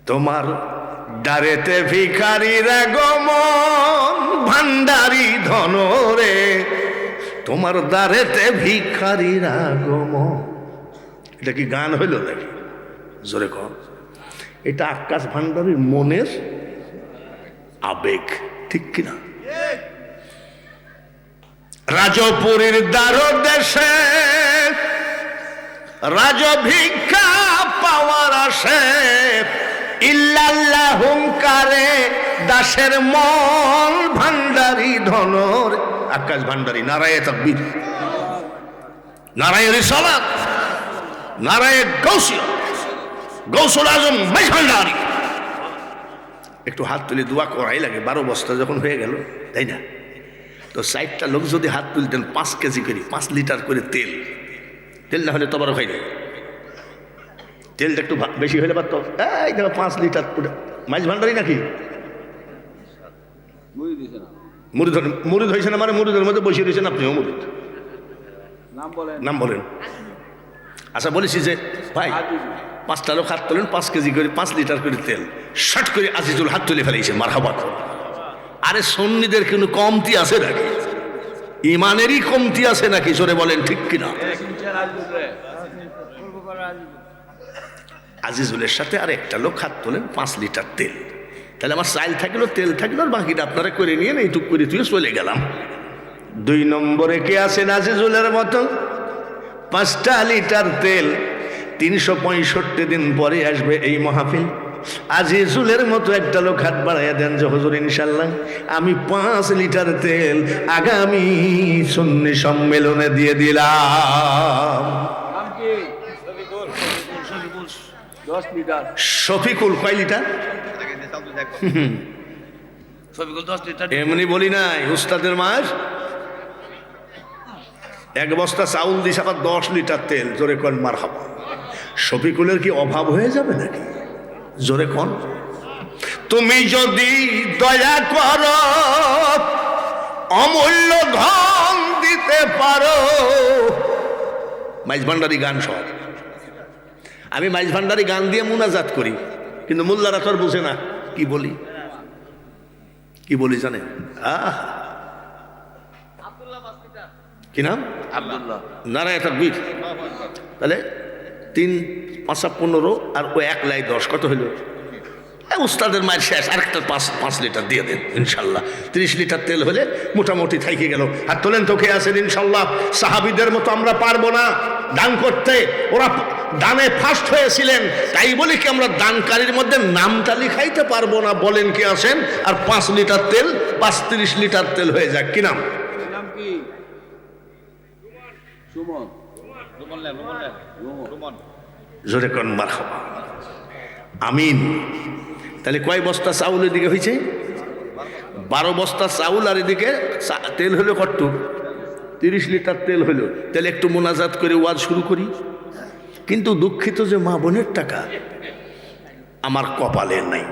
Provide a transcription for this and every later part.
তোমার দ্বারেতে ভিখারির আগমন, ভান্ডারি ধনরে তোমার দ্বারেতে ভিখারির আগমন। এটা কি গান হইল নাকি? জোরে কর। এটা আকাশ ভান্ডারীর মনের আবেগ, ঠিক কিনা? রাজপুরীর দ্বার দেশে রাজ ভিক্ষা পাওয়ার আসে, ইল্লাল্লাহ হুঙ্কারে দাসের মন, ভান্ডারি ধনর। আকাশ ভান্ডারী, নারায়ে তাকবীর, নারায়ে রিসালাত, নারায়ে গাউসিয়া, গৌসুল আজম মাইজ ভান্ডারী। একটু হাত তুলে দোয়া করাই লাগে। 12 বস্তা যখন হয়ে গেল, তাই না? তো 60টা লোক যদি হাত তুলতেন 5 কেজি করে, 5 লিটার করে তেল, তেল না হলে তবারও খাই না। তেলটা একটু বেশি হলে পারত, এই দেখো 5 লিটার মাইজ ভান্ডারী নাকি? মুরিদ হয়েছে না, মানে মুরিদের মধ্যে বসিয়ে দিয়েছেন আপনিও মুরিদ। নাম বলেন। আচ্ছা বলেছি যে ভাই 5টা লোক হাত তোলেন, 5 কেজি করে, 5 লিটার করে তেল, শর্ট করে আজিজুল হাত তুলে ফেলেছে। মারহাবা। আরে সুন্নিদের কোনো কমতি আছে নাকি? ইমানেরই কমতি আছে নাকি? জোরে বলেন, ঠিক কিনা? আজিজুলের সাথে আর একটা লোক হাত তোলেন, 5 লিটার তেল। তাহলে আমার চাইল থাকলো, তেল থাকলো, আর বাকিটা আপনারা করে নিয়ে এইটুক করে তুই চলে গেলাম। 2 নম্বরে কে আছেন আজিজুলের মতো? 5টা লিটার তেল, 365 দিন পরে আসবে এই মাহফিল। আজিজুলের মতো একটা লোক হাত বাড়াইয়া দেন যে হুজুর ইনশাল্লাহ আমি 5 লিটার তেল আগামী সুন্নি সম্মেলনে দিয়ে দিলাম। শফিকুল কয় লিটার? এমনি বলি নাই, উস্তাদের মাস 1 বস্তা চাউল দিস, আবার 10 লিটার তেল। জোরে কোন মারহাবা। শফিকুলের কি অভাব হয়ে যাবে নাকি? জোরে কোন। তুমি যদি দয়া করো, অমূল্য ধন দিতে পারো। মাইজ ভান্ডারী গান সব। আমি মাইজ ভান্ডারী গান দিয়ে মুনাজাত করি, কিন্তু মোল্লারা তো আর বুঝে না কি বলি। কি বলি জানেন? কি নাম? আব্দুল্লাহ। নারায়ে তাকবীর। তাহলে 3 5 15 আর ও 1 লাই 10, কত হইল? উস্তাদের মায়ের শেষ। আরেকটা 5 লিটার দিয়ে দেন ইনশাল্লাহ। 30 লিটার তেল হলে মোটামুটি থাইকে গেল। আর তোলেন তো কে আছেন ইনশাল্লাহ? সাহাবীদের মতো আমরা পারবো না দান করতে। ওরা দানে ফার্স্ট হয়েছিলেন, তাই বলি কি আমরা দানকারীর মধ্যে নামটা লিখাইতে পারবো না? বলেন কে আছেন? আর 5 লিটার তেল, 35 লিটার তেল হয়ে যাক। কি নাম? জোরে কোন মারহাবা। আমিন। তাহলে কয় বস্তা চাউল এদিকে হয়েছে? 12 বস্তা চাউল, আর এদিকে তেল হলো কত? 30 লিটার তেল হলো। তাহলে একটু মোনাজাত করে ওয়াজ শুরু করি। কিন্তু দুঃখিত যে মা বোনের টাকা আমার কপালে নাই।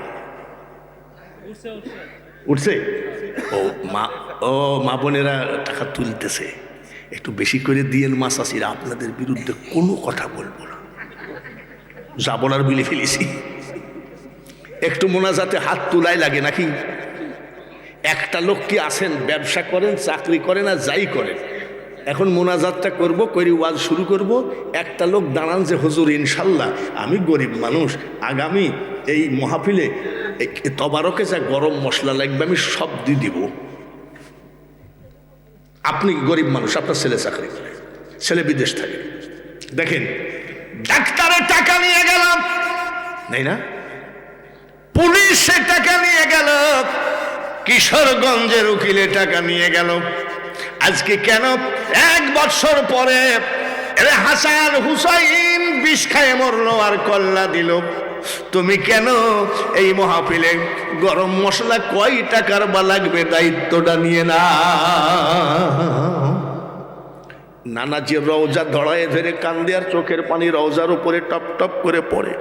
উঠছে? মা বোনেরা টাকা তুলতেছে, একটু বেশি করে দিয়েন মা চাষিরা। আপনাদের বিরুদ্ধে কোনো কথা বলবো না, যা বলার বলে ফেলেছি। একটু মোনাজাতে হাত তুলাই লাগে নাকি? একটা লোক কি আছেন, ব্যবসা করেন, চাকরি করেন, আর যাই করেন, এখন মোনাজাতটা করব, করি ওয়াজ শুরু করব, একটা লোক দাঁড়ান যে হুজুর ইনশাল্লাহ আমি গরিব মানুষ, আগামী এই মাহফিলে তবারকে যা গরম মশলা লাগবে আমি সব দিয়ে দিব। আপনি গরিব মানুষ, আপনার ছেলে চাকরি করে, ছেলে বিদেশ থাকে। দেখেন ডাক্তারের টাকা নিয়ে গেলাম, তাই না? পুলিশে টাকা নিয়ে গেল, কিশোরগঞ্জের উকিলে টাকা নিয়ে গেল। আজকে কেন 1 বছর পরে হাসান হুসাইন বিষ খায় মরলো আর কল্লা দিল? তুমি কেন এই মাহফিলে গরম মশলা কয় টাকার বা লাগবে দায়িত্বটা নিয়ে না? নানাজি রওজা ধড়ায় ধরে কান্দে, আর চোখের পানি রওজার উপরে টপ টপ করে পড়ে।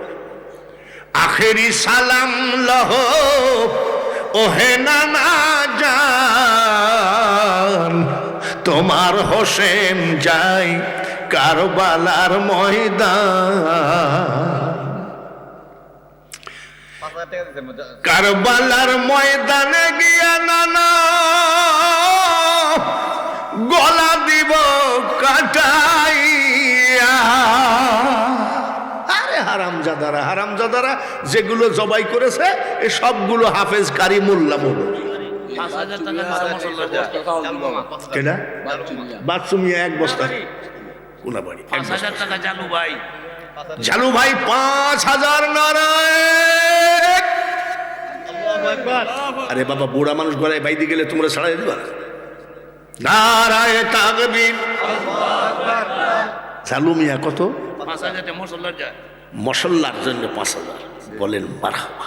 আখেরি সালাম লহ ওহে নানা জান, তোমার হোসেন যাই কারবালার ময়দান। কারবালার ময়দানে গিয়া নানা গলা দিব কাটাইয়া। আরে হারামজাদারা যেগুলো জবাই করেছে এ সবগুলো হাফেজ কারি মোল্লা মৌলভী। কেডা? বাচ্চু মিয়া এক বস্তা কোনাবাড়ি। 5,000 টাকা জালু ভাই 5,000 নারায়। আরে বাবা, বুড়া মানুষ গলায় বাইতে গেলে তোমরা ছাড়াই দিবা না? নারায় তাকবীর। জালু মিয়া কত? 5,000 মশল্লার জন্য 5,000 বলেন মারহাবা।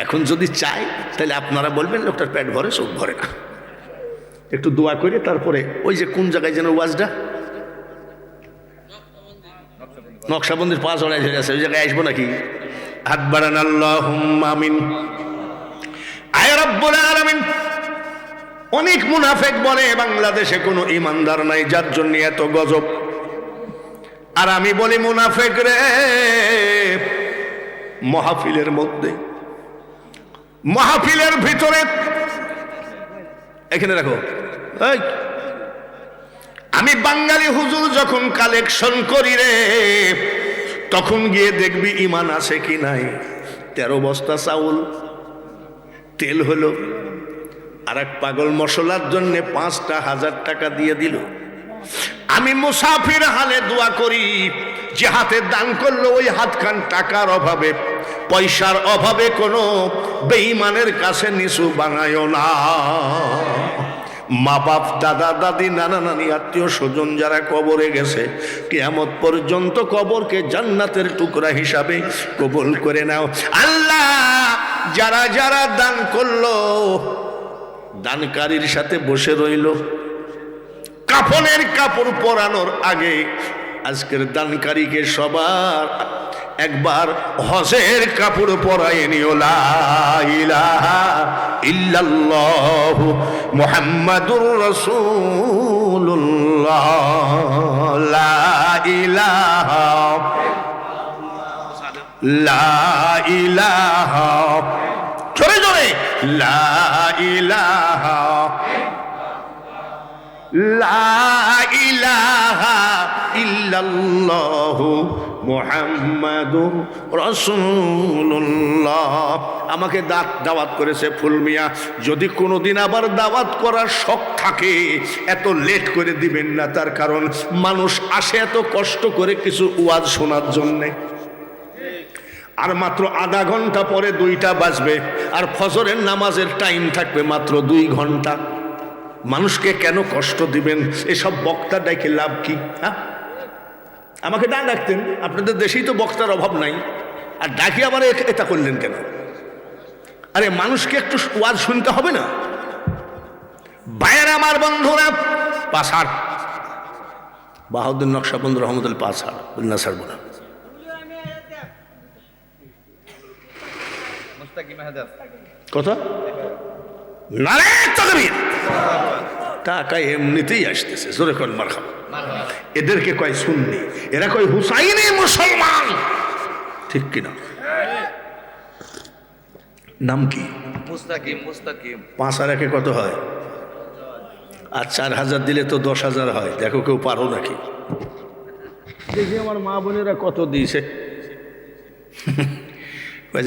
এখন যদি চাই তাহলে আপনারা বলবেন লোকটার পেট ভরে চোখ ভরে না। একটু দোয়া করে তারপরে ওই যে কোন জায়গায় যেন ওয়াজটা নকশাবন্দির 5 জড়াই হয়ে গেছে, ওই জায়গায় আসবো নাকি? হাত বাড়ান, আল্লাহুম্মা আমিন। আয় রব্বুল আলামিন। অনেক মুনাফিক বলে বাংলাদেশে কোনো ইমানদার নাই, যার জন্য এত গজব। আর আমি বলি মুনাফিক রে, মাহফিলের মধ্যে, মাহফিলের ভিতরে, এখানে রাখো, এই আমি বাঙালি হুজুর যখন কালেকশন করি রে, তখন গিয়ে দেখবি ইমান আছে কি নাই। 13 বস্তা চাউল তেল হলো, আর এক পাগল মশলার জন্য 5,000 টাকা দিয়ে দিল। আমি মুসাফির হালে দোয়া করি, যে হাতে দান করলো ওই হাতখান টাকার অভাবে, পয়সার অভাবে কোনো বেঈমানের কাছে নিচু বানায়ও না। মা বাপ, দাদা দাদি, নানা নানি, আত্মীয় স্বজন যারা কবরে গেছে, কিয়ামত পর্যন্ত কবরকে জান্নাতের টুকরা হিসাবে কবুল করে নাও আল্লাহ। যারা যারা দান করলো, দানকারীর সাথে বসে রইল, কাফনের কাপড় পরানোর আগে আজকের দানকারীকে সবার একবার হজের কাপড় পরায় নিও। লা ইলাহা ইল্লাল্লাহু মুহাম্মাদুর রাসূলুল্লাহ। লা ইলাহা, লা ইলাহা, জোরে জোরে, লা ইলাহা, লা ইলাহা ইল্লাল্লাহু মুহাম্মাদুর রাসূলুল্লাহ। আমাকে দাওয়াত করেছে ফুলমিয়া, যদি কোনোদিন আবার দাওয়াত করার শখ থাকে এত লেট করে দিবেন না, তার কারণ মানুষ আসে এত কষ্ট করে কিছু ওয়াজ শোনার জন্যে, আর মাত্র আধা ঘন্টা পরে 2টা বাজবে, আর ফজরের নামাজের টাইম থাকবে মাত্র 2 ঘন্টা। মানুষকে কেন কষ্ট দিবেন? এসব বক্তা ডাকে লাভ কি? হ্যাঁ, আমাকে ডাকতেন, আপনাদের দেশেই তো বক্তার অভাব নাই, আর ডাকি আবার এটা করলেন কেন? আরে মানুষকে একটু ওয়াজ শুনতে হবে না? ভাইয়ের আমার বন্ধুরা, পাশার বাহাউদ্দিন নকশবন্দি রহমতুল্লাহ পাশার না ছাড়বো না। কথা নারায়ণ তাকবীর। টাকা এমনিতেই আসতেছে, জোরে কর মারহাবা। এদেরকে কয় সুন্নি, এরা কয় হুসাইনি মুসলমান, ঠিক কিনা? নাম কি? মুস্তাকিম। মুস্তাকিম 5 আর 1 কত হয়? আর 4,000 দিলে তো 10,000 হয়। দেখো কেউ পারো নাকি? দেখি আমার মা বোনেরা কত দিয়েছে।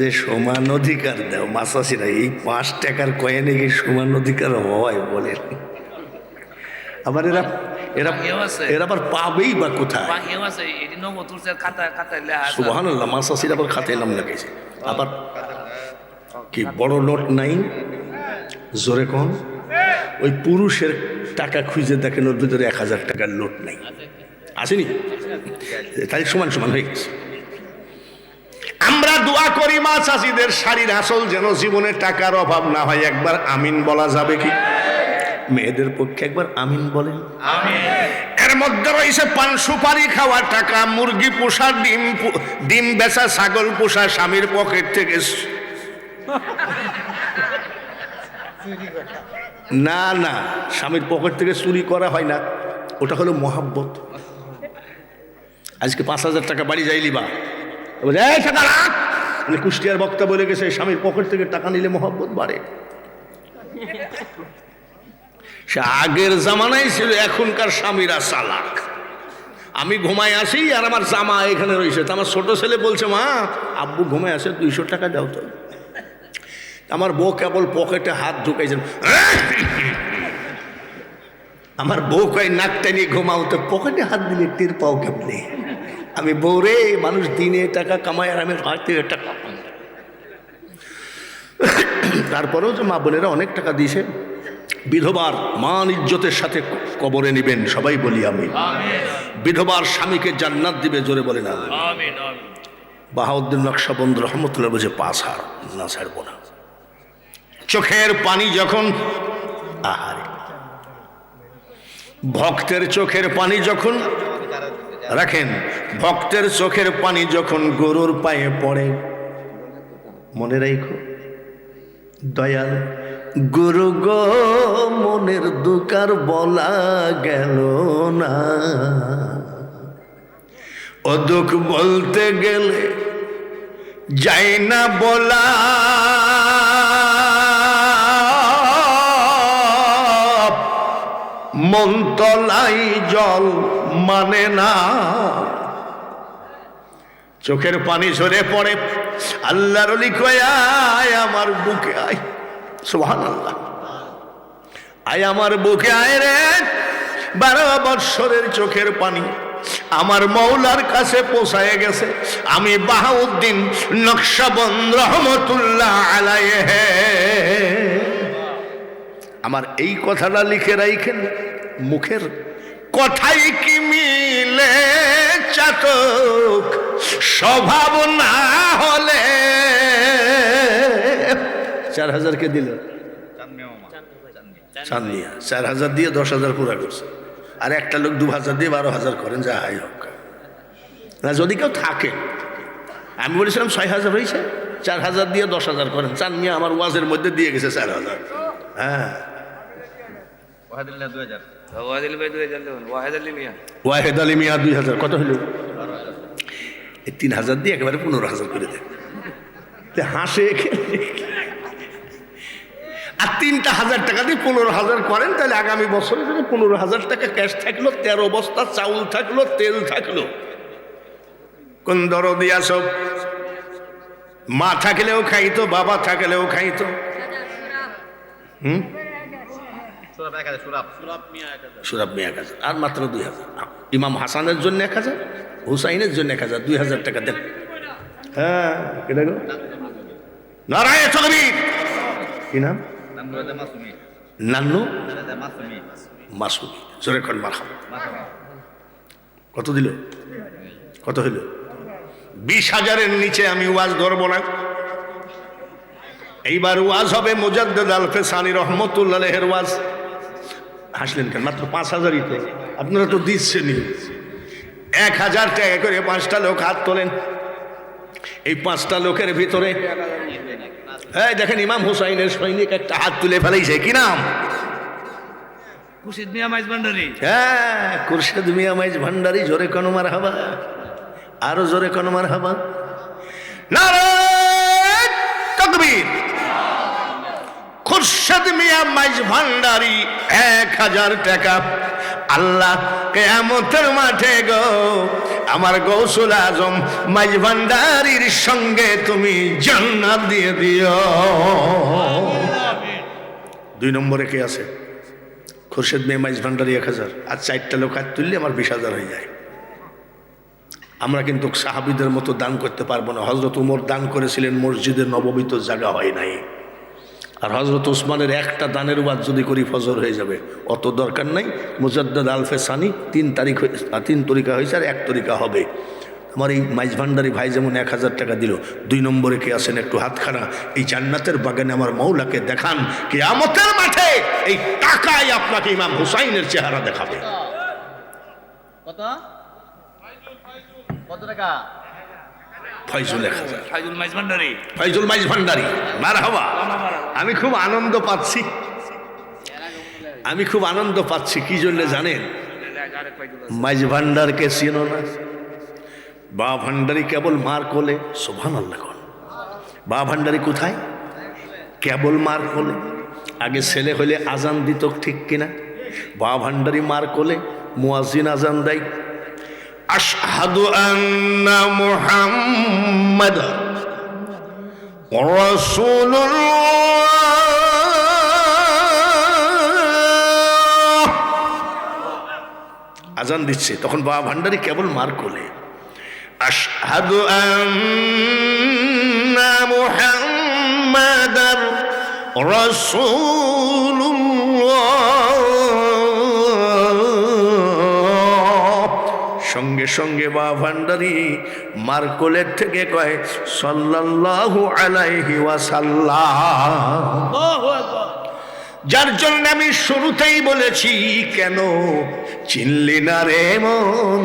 যে সমান অধিকার দাও মাসাসিরা, এই 5 টাকার কয়েনে কি সমান অধিকার হয় বলেন? আবার এরা আবার পাবেই বা কোথায়? সুবহানাল্লাহ, মাসাসিরা আবার খাতায় নাম লাগাইছে। আবার কি বড় নোট নাই? জোরে কোন? ওই পুরুষের টাকা খুঁজে দেখেন, ওর ভিতরে 1,000 টাকার নোট নাই, আসেনি? তাই সমান সমান হয়ে গেছে। আমরা দোয়া করি মা চাষিদের শাড়ির আসল যেন জীবনে টাকার অভাব না হয়। একবার আমিন বলা যাবে কি? মেয়েদের পক্ষে একবার আমিন বলেন। এর মধ্যে রয়েছে পান সুপারি খাওয়া টাকা, মুরগি পোষা, ডিম বেচা, ছাগল পোষা, স্বামীর পকেট থেকে। না না, স্বামীর পকেট থেকে চুরি করা হয় না, ওটা হলো মহাব্বত। আজকে 5,000 টাকা বাড়ি যাইলি বা মানে কুষ্টিয়ার বক্তা বলে গেছে স্বামীর পকেট থেকে টাকা নিলে মহব্বত বাড়ে। সে আগের জামানায় ছিল, এখনকার স্বামীরা চালাক। আমি ঘুমায় আসি আর আমার জামা এখানে রয়েছে, তো আমার ছোট ছেলে বলছে মা আব্বু ঘুমায় আসে 200 টাকা দাও তো। আমার বউ কেবল পকেটে হাত ঢুকাইছেন, আমার বউ কয় নাকটা নিয়ে ঘুমাও, তো পকেটে হাত দিলে টের পাও কেমনে? আমি বউ রে, মানুষ দিনে টাকা কামায় আর আমি হাতে টাকা পাই। তারপরেও যে মা বোনেরা অনেক টাকা দিয়েছে। বিধবার মান ইজ্জতের সাথে কবরে নিবেন, সবাই বলি আমি। বিধবার স্বামীকে জান্নাত দিবে, জোরে বলেন আমিন। বাহাউদ্দিন নকশবন্দ রহমতুল্লাহ বলছে 5 হার না ছাড়ব না। চোখের পানি যখন, আহারে ভক্তের চোখের পানি যখন, রাখেন, ভক্তের চোখের পানি যখন গরুর পায়ে পড়ে, মনে রাখো দয়াল গুরু গো মনের দুকার বলা গেল না, ও দুঃখ বলতে গেলে যাই না বলা, মন তলাই জল মানে না। চোখের পানি ঝরে পড়ে, আল্লাহর ওলি কয় আয় আমার বুকে আয়, সুবহানাল্লাহ, আয় আমার বুকে আয় রে। 12 বৎসরের চোখের পানি আমার মৌলার কাছে পৌঁছায় গেছে। আমি বাহাউদ্দিন নকশবন্দ রহমতুল্লাহ আলাইহি আমার এই কথাটা লিখে রাখেন, মুখের কথাই কি মিলে চাতক স্বভাব না হলে। 4000 কে দিল চান্দিয়া, 4000 দিয়ে 10,000 পুরা করছে। আর একটা লোক 2000 দিয়ে 12,000 করেন, যা হাই হোক না। যদি কেউ থাকে, আমি বলেছিলাম 6,000 হয়েছে, 4000 দিয়ে 10,000 করেন। চান্দিয়া আমার ওয়াজের মধ্যে দিয়ে গেছে 4000। হ্যাঁ, ওয়াহেদ আলী মিয়া 2000, কত হইল? 3,000 দিয়ে একেবারে 15,000 করে দেন। হাসে আর 3,000 টাকা দিয়ে 15,000 করেন, তাহলে আগামী বছরে যদি 15,000 টাকা ক্যাশ থাকলো, 13 বস্তা চাউল থাকলো, তেল থাকলো। কোন দরদি সব মা থাকলেও খাইতো, বাবা থাকলেও খাইতো। সুরাব মিয়া 1000 আর মাত্র 2000। ইমাম হাসানের জন্য 1000, হুসাইনের জন্য 1000, 2000 টাকা দেন। হ্যাঁ, কেটে গো নারায়ে তাকবীর। কি নাম? নান্নু মাসুমি, জোরে কোন মারহাবা। কত দিল? কত হইল? 20,000-এর নিচে আমি ওয়াজ ধরবো না। এইবার ওয়াজ হবে মুজাদ্দেদ আল-ফেসানি রহমতুল্লাহ আলাইহির ওয়াজ। হাসলেন কেন? মাত্র 5,000-ই তো, আপনারা তো দিচ্ছেনই। 1,000 টাকা করে 5টা লোক হাত তোলেন। এই 5টা লোকের ভিতরে হ্যাঁ দেখেন, ইমাম হুসাইনের সৈনিক একটা হাত তুলে ফেলাইছে। কি নাম? খুরশিদ মিয়া মাইজ ভান্ডারী। হ্যাঁ, খুরশিদ মিয়া মাইজ ভান্ডারী। জোরে কোন মারহাবা, আরো জোরে কোন মারহাবা। নারায়ে তাকবীর। খুরশিদ মিয়া মাইজ ভান্ডারী 1,000 টাকা। আল্লাহ কিয়ামতের মাঠে গো আমার গৌসুল আজম মাইজ ভান্ডারীর সঙ্গে তুমি জান্নাত দিয়ে দিও। 2 নম্বরে কে আছে? খুরশিদ মিয়া মাইজ ভান্ডারী 1,000। আর 4টা লোক হাত তুললে আমার 20,000 হয়ে যায়। আমরা কিন্তু সাহাবীদের মতো দান করতে পারবো না। হযরত ওমর দান করেছিলেন, মসজিদে নববীতে জায়গা হয় নাই। আর হযরত ওসমানের একটা দানের ওয়াজ যদি করি ফজর হয়ে যাবে, অত দরকার নাই। মুজাদ্দেদ আল-ফেসানি 3 তরিকা হয়েছে, আর 1 তরিকা হবে। আমার এই মাইজ ভান্ডারী ভাই যেমন 1,000 টাকা দিল। 2 নম্বরে কে আছেন? একটু হাতখানা এই জান্নাতের বাগানে আমার মৌলাকে দেখান। কিয়ামতের মাঠে এই টাকায় আপনাকে ইমাম হুসাইনের চেহারা দেখাবে। কত কত টাকা? ফয়জুল 1,000। ফাইজুল মাইজ ভান্ডারী। ফয়জুল মাইজ ভান্ডারী, মারহাবা। আমি খুব আনন্দ পাচ্ছি, আমি খুব আনন্দ পাচ্ছি। কি জন্য জানেন? মাইজ ভান্ডারকে চিনো না? বা ভান্ডারী কেবল মার কোলে। সুবহানাল্লাহ। বাবা ভান্ডারি কোথায়? কেবল মার কোলে। আগে ছেলে হলে আজান দিত, ঠিক কিনা? বাবা ভান্ডারি মার কোলে, মুয়াজ্জিন আজান দেয়, আশহাদু আন্না মুহাম্মাদ রাসূলুল্লাহ। আজান দিচ্ছে, তখন বাবা ভান্ডারি কেবল মার কোলে, আশহাদু আন্না মুহাম্মাদার রাসূলুল্লাহ। সঙ্গে সঙ্গে বাবা ভান্ডারি মার কোলের থেকে কয় সাল্লাল্লাহু আলাইহি ওয়াসাল্লাম। যার জন্য আমি শুরুতেই বলেছি, কেন চিনলি না রে মন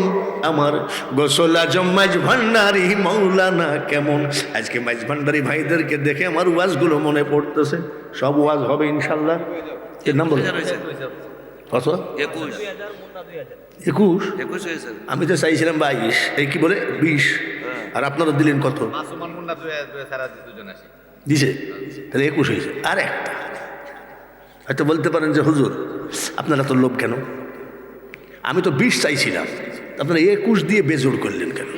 আমার গোসল আজম মাইজ ভান্ডারি মৌলানা কেমন। আজকে মাইজ ভান্ডারি ভাইদেরকে দেখে আমার ওয়াজগুলো মনে পড়তেছে। সব ওয়াজ হবে ইনশাল্লাহ। এর নাম বলো কত? 21। আমি তো চাইছিলাম 22, এই কি বলে 20, আর আপনারা দিলেন কত? দিছে, তাহলে 21 হয়েছে। আর একটা হয়তো বলতে পারেন যে হুজুর আপনারা তো লোভ কেন, আমি তো 20 চাইছিলাম, আপনারা 21 দিয়ে বেজোড় করলেন কেন?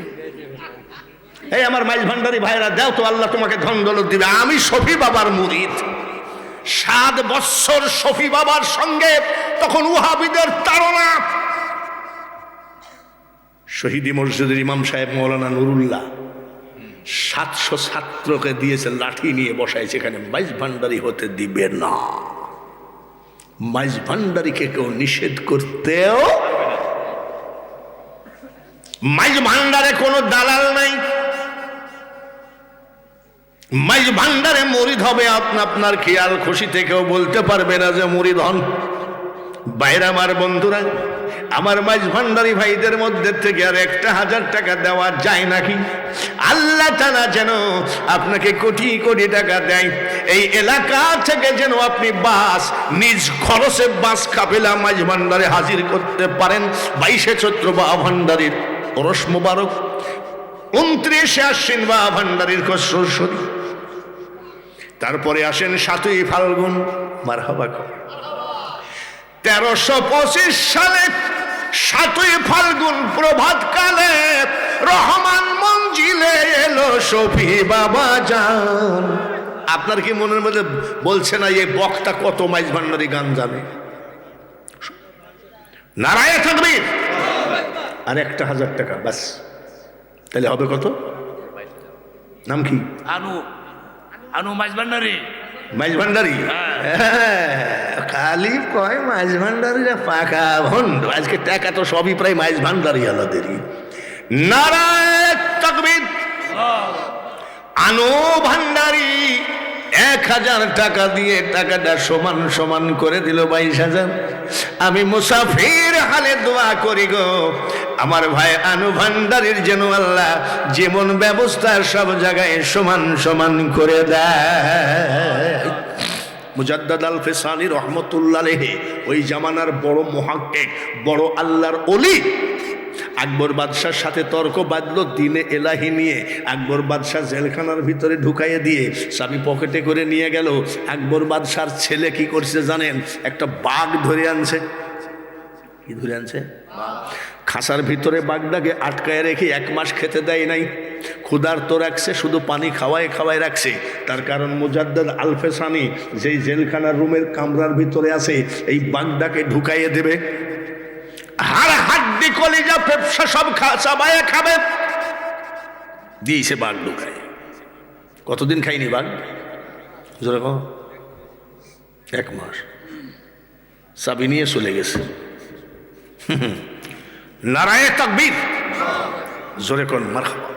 এই আমার মাইজ ভান্ডারি ভাইরা, দাও তো, আল্লাহ তোমাকে ধন দৌলত দিবে। আমি শফি বাবার মুরিদ, 7 বৎসর শফি বাবার সঙ্গে তখন ওয়াহাবিদের তাড়না। শহীদি মসজিদের ইমাম সাহেব মৌলানা নুরুল্লাহ 700 ছাত্রকে দিয়েছে, লাঠি নিয়ে বসাইছে, এখানে মাইজ ভান্ডারি হতে দিবে না। মাইজ ভান্ডারিকে কেউ নিষেধ করতেও, মাইজ ভান্ডারে কোনো দালাল নাই। মাইজ ভান্ডারে মুরিদ হবে আপনার খেয়াল খুশিতে, কেউ বলতে পারবে না যে মুরিদ হন। বাইরে আমার বন্ধুরা, আমার মাইজ ভান্ডারি ভাইদের মধ্যে থেকে আর 1,000 টাকা দেওয়া যায় নাকি? আল্লাহ তাআলা যেন আপনাকে কোটি কোটি টাকা দেয়, এই এলাকা থেকে যেন আপনি বাস নিজ খরচে বাস কাফেলা মাইজ ভান্ডারে হাজির করতে পারেন। 22শে চৈত্র বাবা ভান্ডারির ওরস মোবারক, 29শে আশ্বিন বাবা ভান্ডারির খসরু শরীফ, তারপরে আসেন 7ই ফাল্গুন, মারহাবা কর। 1325 সালে 7ই ফাল্গুন প্রভাতকালে রহমান মঞ্জিলে এলো শফি বাবা জান। আপনার কি মনের মধ্যে বলছে না এই বক্তা কত মাইজ ভান্ডারি গান জানে? নারায়ে তাকবীর। আর 1,000 টাকা বাস, তাহলে হবে কত? নাম কি? আনু মাইজ ভান্ডারি। মাইজ ভান্ডারি খালি কয় মাইজ ভান্ডারিরা পাকা ভণ্ড। আজকে টাকা তো সবই প্রায় মাইজ ভান্ডারি আলাদেরই। নারায়ে তাকবীর। আনু ভান্ডারি 1,000 টাকা দিয়ে টাকাটা সমান সমান করে দিল 22,000। আমি মুসাফির হালে দোয়া করি গো, আমার ভাই আনু ভান্ডারির যেন আল্লাহ যেমন ব্যবস্থা সব জায়গায় সমান সমান করে দেয়। মুজাদ্দাদ আল ফেসানি রহমতুল্লাহ আলাইহি, ওই জামানার বড় মুহাক্কিক, বড় আল্লাহর ওলি, আকবর বাদশার সাথে তর্ক বাঁধলো দিনে এলাহি নিয়ে। আকবর বাদশাহ জেলখানার ভিতরে ঢুকাইয়ে দিয়ে চাবি পকেটে করে নিয়ে গেল। আকবর বাদশার ছেলে কি করছে জানেন? একটা বাঘ ধরে আনছে। কি ধরে আনছে? খাঁচার ভিতরে বাঘটাকে আটকায় রেখে 1 মাস খেতে দেয় নাই, ক্ষুধার্ত রাখছে, শুধু পানি খাওয়ায় খাওয়ায় রাখছে। তার কারণ মুজাদ্দাদ আল ফেসানি যেই জেলখানার রুমের কামরার ভিতরে আছে, এই বাঘটাকে ঢুকাইয়ে দেবে, হাড় হাড্ডি কলিজা ফেফসা সব চাবায়ে খাবে। দিয়েছে বাঘ ঢুকায়। কতদিন খাইনি বাঘ? জোরে কও। 1 মাস। চাবি নিয়ে চলে গেছে। নারায়ে তাকবীর। জোরে কোন মারহাবা।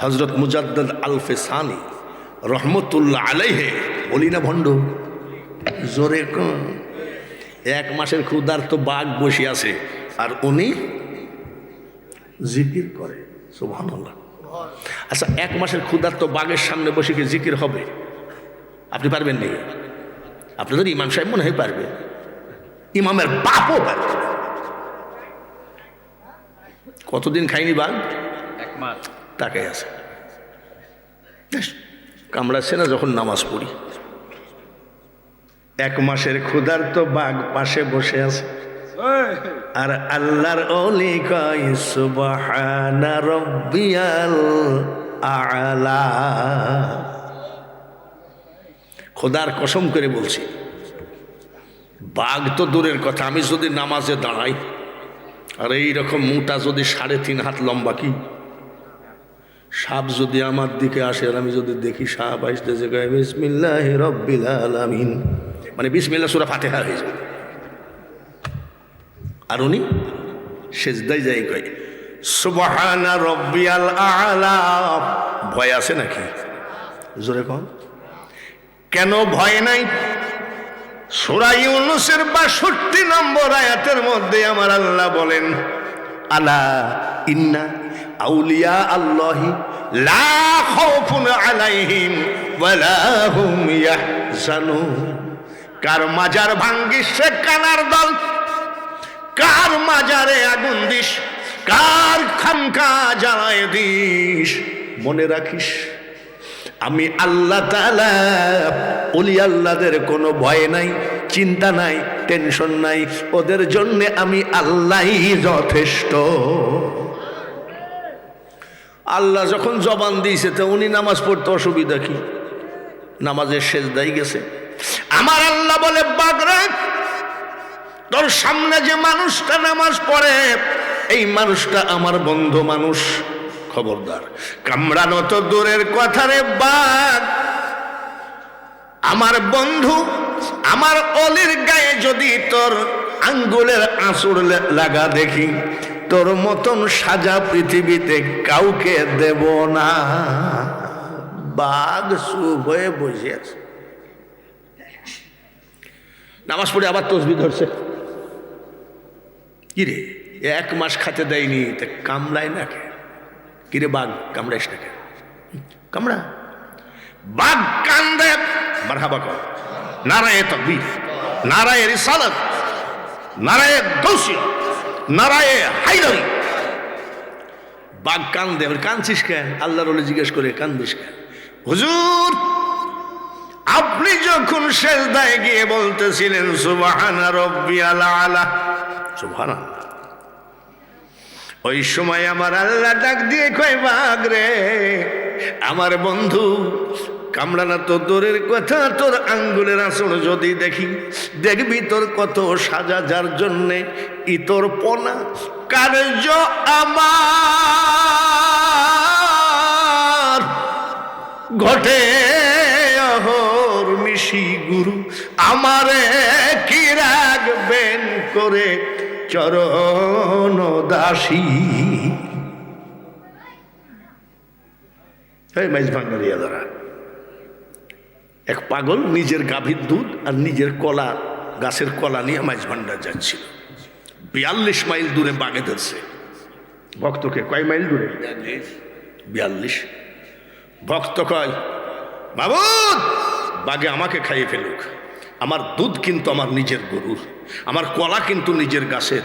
হযরত মুজাদ্দাদ আল ফেসানি রহমতুল্লাহ আলাইহি, বলি না ভণ্ড? জোরে কোন। 1 মাসের ক্ষুধার্ত বাঘ বসে আছে, আর উনি জিকির করে। সুবহানাল্লাহ। আচ্ছা, 1 মাসের ক্ষুধার্ত বাঘের সামনে বসে কি জিকির হবে? আপনি পারবেন নাকি? আপনাদের ইমাম সাহেব মনে হয় পারবে, ইমামের বাপও পারবে। কতদিন খাইনি বাঘ? 1 মাস। তাকাই আছে। কামড়াচ্ছে না যখন নামাজ পড়ি। 1 মাসের ক্ষুধার্ত বাঘ পাশে বসে আছে, আর আল্লাহর ওলি কয় সুবহানা রাব্বিয়াল আ'লা। খোদার কসম করে বলছি, বাঘ তো দূরের কথা, আমি যদি নামাজে দাঁড়াই আর এইরকম মোটা যদি 3.5 হাত লম্বা, কি সাপ যদি আমার দিকে আসে আর আমি যদি দেখি সাপ আসতেছে, কয় বিসমিল্লাহির রাব্বিল আলামিন, মানে বিসমিল্লাহ সূরা ফাতিহা হয়ে যাবে। আর উনি সেজদায় যাই কয় সুবহানা রাব্বিয়াল আ'লা। ভয় আছে নাকি? জোরে কন, কেন ভয় নাই? সূরা ইউনূসের ৬২ নম্বর আয়াতের মধ্যে আমার আল্লাহ বলেন, আলা ইন্না আউলিয়া আল্লাহি লা খাউফুন আলাইহিম ওয়ালা হুম ইয়াহজানুন। কার মাজার ভাঙ্গিস সে কানার দল, কার মাজারে আগুন দিস, কার খানকা জ্বালায় দিস, মনে রাখিস আমি আল্লাহ তাআলা ওলি আল্লাহদের কোনো ভয় নাই, চিন্তা নাই, টেনশন নাই, ওদের জন্য আমি আল্লাহই যথেষ্ট। আল্লাহ যখন জবান দিয়েছে তো উনি নামাজ পড়তে অসুবিধা কি? নামাজের সেজদায় গেছে। আমার আল্লাহ বলে, বাগরা তোর সামনে যে মানুষটা নামাজ পড়ে এই মানুষটা আমার বন্ধু মানুষ, খবরদার কামড়ানো তো দূরের কথা রে বাঘ, আমার বন্ধু আমার অলির গায়ে যদি তোর আঙ্গুলের আঁচড় লাগা দেখি, তোর মতন সাজা পৃথিবীতে কাউকে দেব না। বাঘ চুপ হয়ে বসে আছে, নামাজ পড়ে আবার তসবিহ ধরছে। কিরে 1 মাস খাতে দেয়নি, তা কামড়ায় না কে? কিরে বাঘ কামড়াইস না কে? কামড়া। বাঘ কান্দে, মারহাবা কর, নারায়ে তাকবীর, নারায়ে রিসালাত, নারায়ে গাউসিয়া, নারায়ে হায়দারি। বাঘ কান্দে। কাঁদছিস কেন? আল্লাহর ওলি জিজ্ঞেস করে, কান্দিস কেন? হুজুর আপনি যখন সেজদায় গিয়ে বলতেছিলেন সুবহানা রাব্বিয়াল আ'লা, সুবহানাল্লাহ, ওই সময় আমার আল্লাহ ডাক দিয়ে কয়, বাঘ রে আমার বন্ধু, কামড়ানা তো দূরের কথা, তোর আঙ্গুলের আঁচড় যদি দেখি, দেখবি তোর কত সাজা, যার জন্যে ইতর পোনা কার্য আমার ঘটে অহর মিশি গুরু, আমারে কি রাখবেন করে চরণ দাসী। এই মাইজ ভাঙ্গারিয়া দ্বারা এক পাগল নিজের গাভীর দুধ আর নিজের কলা, গাছের কলা নিয়ে মাইজ ভান্ডার যাচ্ছিল। 42 মাইল দূরে বাগে ধরছে ভক্তকে। কয় মাইল দূরে? 42। ভক্ত কয়, বাবুদ বাগে আমাকে খাইয়ে ফেলুক, আমার দুধ কিন্তু আমার নিজের গরুর, আমার কলা কিন্তু নিজের গাছের,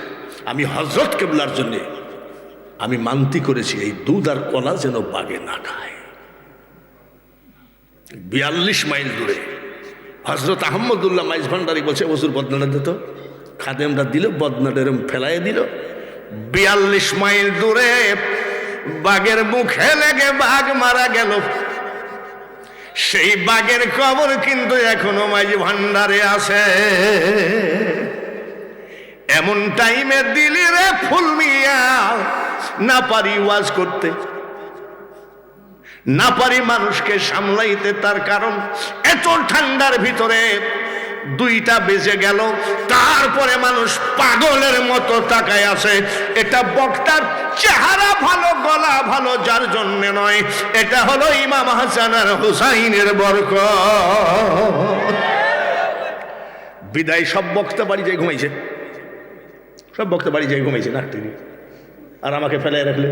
আমি হযরত কেবলার জন্যে আমি মানতি করেছি এই দুধ আর কলা যেন বাগে না খায়। 42 মাইল দূরে হযরত আহমদুল্লাহ মাইজ ভান্ডারি বলছে, হুজুর বদনাটা দিত, খাদেমরা দিল, বদনাটা এরম ফেলাই দিল। 42 মাইল দূরে বাঘের মুখে লেগে বাঘ মারা গেল। সেই বাঘের কবর কিন্তু এখনো মাইজ ভান্ডারে আছে। এমন টাইমে দিলি রে ফুল মিয়া, না পারি ওয়াজ করতে, না পারি মানুষকে সামলাইতে, তার কারণ এত ঠান্ডার ভিতরে 2টা বেজে গেল, তারপরে মানুষ পাগলের মতো তাকায় আছে। এটা বক্তার চেহারা ভালো, গলা ভালো, যার জন্য নয়, এটা হলো ইমাম হাসান আর হুসাইনের বরকত। বিদায় সব বক্তা বাড়ি যাই ঘুমাইছে, সব বক্তা বাড়ি যাই ঘুমাইছে না, আর আমাকে ফেলায় রাখলে।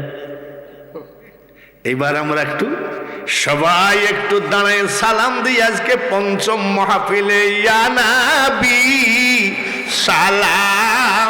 এবার আমরা একটু সবাই একটু দাঁড়ায় সালাম দিই আজকে ৫ম মাহফিলে। ইয়া নবী সালাম